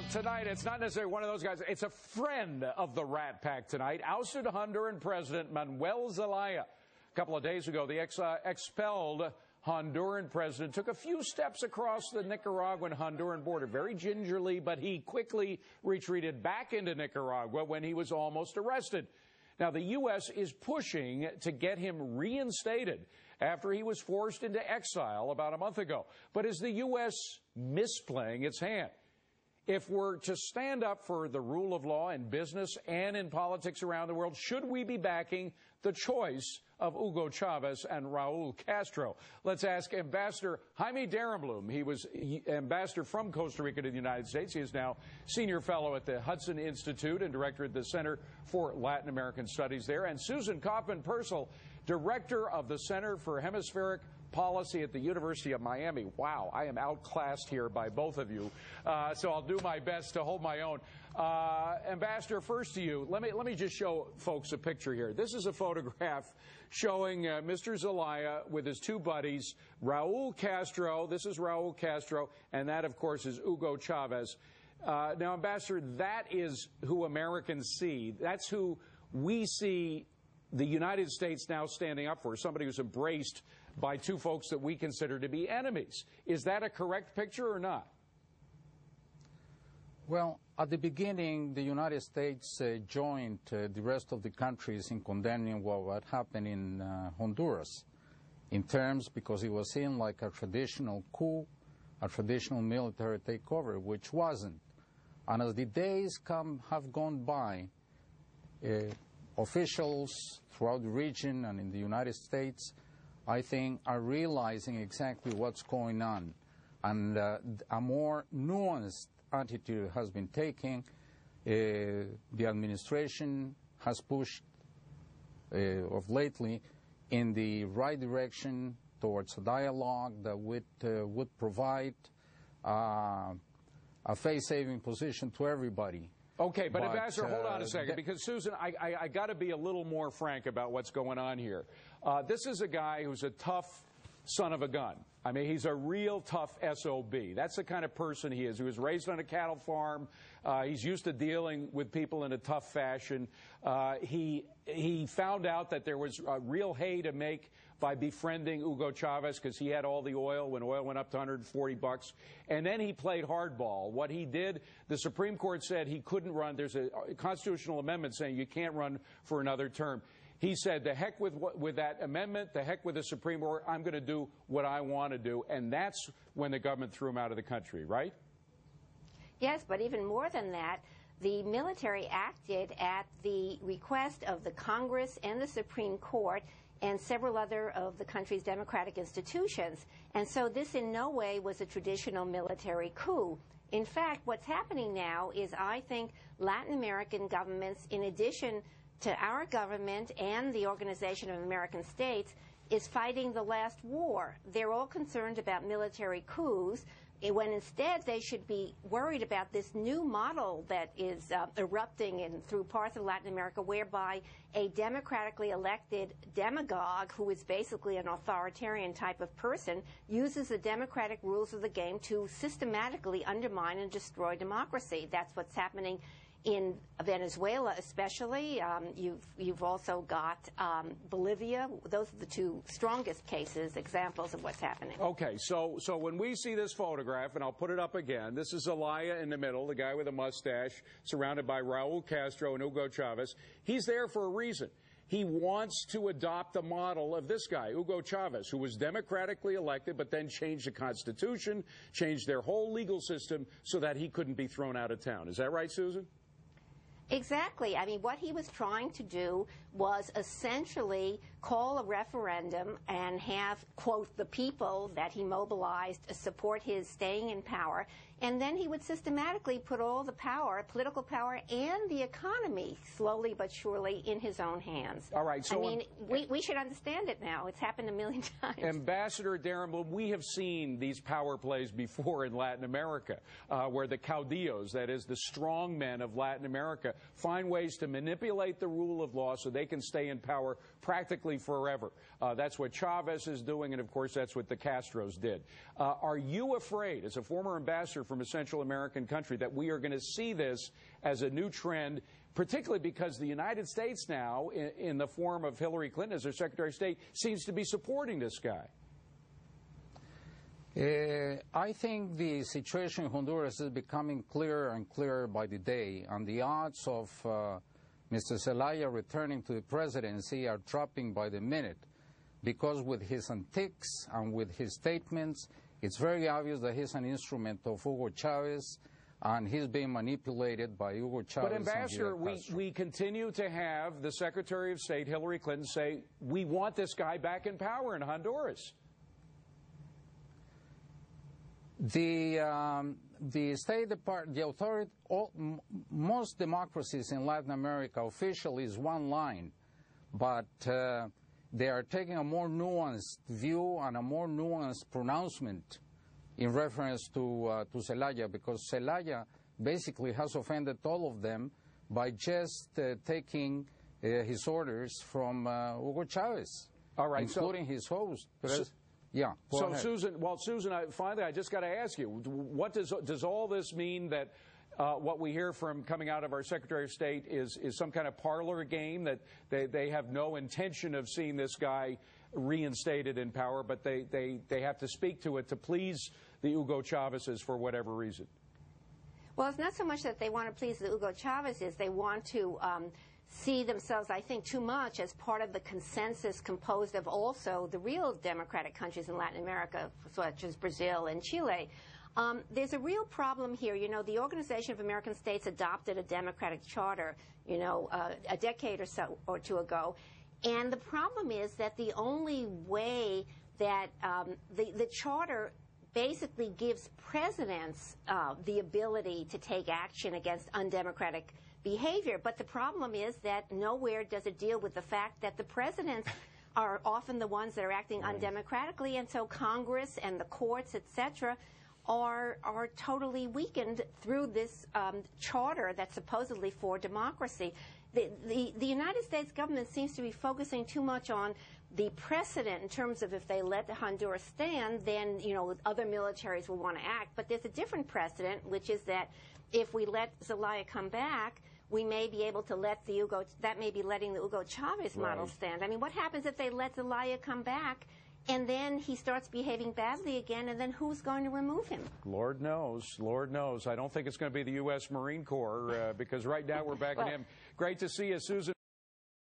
Well, tonight, it's not necessarily one of those guys. It's a friend of the Rat Pack tonight. Ousted Honduran President Manuel Zelaya. A couple of days ago, the expelled Honduran president took a few steps across the Nicaraguan-Honduran border, very gingerly, but he quickly retreated back into Nicaragua when he was almost arrested. Now, the U.S. is pushing to get him reinstated after he was forced into exile about a month ago. But is the U.S. misplaying its hand? If we're to stand up for the rule of law in business and in politics around the world, should we be backing the choice of Hugo Chavez and Raul Castro? Let's ask Ambassador Jaime Darrenblum. He was ambassador from Costa Rica to the United States. He is now senior fellow at the Hudson Institute and director at the Center for Latin American Studies there. And Susan Kaufman-Purcell, director of the Center for Hemispheric Policy at the University of Miami. Wow, I am outclassed here by both of you, so I'll do my best to hold my own. Ambassador, first to you. Let me just show folks a picture here. This is a photograph showing Mr. Zelaya with his two buddies, Raul Castro. This is Raul Castro, and that, of course, is Hugo Chavez. Now, Ambassador, that is who Americans see. That's who we see the United States now standing up for, somebody who's embraced by two folks that we consider to be enemies. Is that a correct picture or not? Well, at the beginning, the United States joined the rest of the countries in condemning what happened in Honduras, in terms because it was seen like a traditional coup, a traditional military takeover, which wasn't. And as the days have gone by, officials throughout the region and in the United States, I think, are realizing exactly what's going on. And a more nuanced attitude has been taken. The administration has pushed of lately in the right direction towards a dialogue that would provide a face-saving position to everybody. Okay, but Ambassador, hold on a second, because, Susan, I got to be a little more frank about what's going on here. This is a guy who's a tough son of a gun. I mean, he's a real tough SOB. That's the kind of person he is. He was raised on a cattle farm. He's used to dealing with people in a tough fashion. He found out that there was real hay to make by befriending Hugo Chavez because he had all the oil when oil went up to $140. And then he played hardball. What he did, the Supreme Court said he couldn't run. There's a constitutional amendment saying you can't run for another term. He said, the heck with that amendment, the heck with the Supreme Court, I'm going to do what I want to do. And that's when the government threw him out of the country, right? Yes, but even more than that, the military acted at the request of the Congress and the Supreme Court and several other of the country's democratic institutions. And so this in no way was a traditional military coup. In fact, what's happening now is, I think, Latin American governments, in addition to our government and the Organization of American States, is fighting the last war. They're all concerned about military coups, when instead they should be worried about this new model that is erupting through parts of Latin America, whereby a democratically elected demagogue, who is basically an authoritarian type of person, uses the democratic rules of the game to systematically undermine and destroy democracy. That's what's happening in Venezuela, especially. You've also got Bolivia. Those are the two strongest cases, examples of what's happening. Okay, so when we see this photograph, and I'll put it up again, this is Zelaya in the middle, the guy with a mustache, surrounded by Raul Castro and Hugo Chavez. He's there for a reason. He wants to adopt the model of this guy, Hugo Chavez, who was democratically elected, but then changed the Constitution, changed their whole legal system so that he couldn't be thrown out of town. Is that right, Susan? Exactly. I mean, what he was trying to do was essentially call a referendum and have, quote, the people that he mobilized support his staying in power. And then he would systematically put all the power, political power, and the economy, slowly but surely, in his own hands. All right. So I mean, we should understand it now. It's happened a million times. Ambassador Darrenblum, we have seen these power plays before in Latin America, where the caudillos, that is, the strong men of Latin America, find ways to manipulate the rule of law so they can stay in power practically basically forever. That's what Chavez is doing, and of course that's what the Castros did. Are you afraid, as a former ambassador from a Central American country, that we are going to see this as a new trend, particularly because the United States now, in the form of Hillary Clinton as their Secretary of State, seems to be supporting this guy? I think the situation in Honduras is becoming clearer and clearer by the day, and the odds of Mr. Zelaya returning to the presidency are dropping by the minute, because with his antics and with his statements, it's very obvious that he's an instrument of Hugo Chavez, and he's being manipulated by Hugo Chavez. But, Ambassador, we continue to have the Secretary of State, Hillary Clinton, say, we want this guy back in power in Honduras. The State Department, the authority, most democracies in Latin America officially is one line, but they are taking a more nuanced view and a more nuanced pronouncement in reference to Zelaya, because Zelaya basically has offended all of them by just taking his orders from Hugo Chavez, all right, including his host. Yeah. So, Susan, finally, I just got to ask you, what does all this mean that what we hear from coming out of our Secretary of State is some kind of parlor game, that they have no intention of seeing this guy reinstated in power, but they have to speak to it to please the Hugo Chavezes for whatever reason? Well, it's not so much that they want to please the Hugo Chavezes. They want to see themselves, I think, too much as part of the consensus composed of also the real democratic countries in Latin America, such as Brazil and Chile. There's a real problem here. You know, the Organization of American States adopted a democratic charter, you know, a decade or two ago. And the problem is that the only way that the charter basically gives presidents the ability to take action against undemocratic behavior. But the problem is that nowhere does it deal with the fact that the presidents are often the ones that are acting undemocratically, and so Congress and the courts, etc., are totally weakened through this charter that's supposedly for democracy. The United States government seems to be focusing too much on the precedent in terms of if they let Honduras stand, then, you know, other militaries will want to act. But there's a different precedent, which is that if we let Zelaya come back, we may be able to let the Hugo, that may be letting the Hugo Chavez model stand. I mean, what happens if they let Zelaya come back and then he starts behaving badly again, and then who's going to remove him? Lord knows. Lord knows. I don't think it's going to be the U.S. Marine Corps because right now we're backing him. Great to see you, Susan.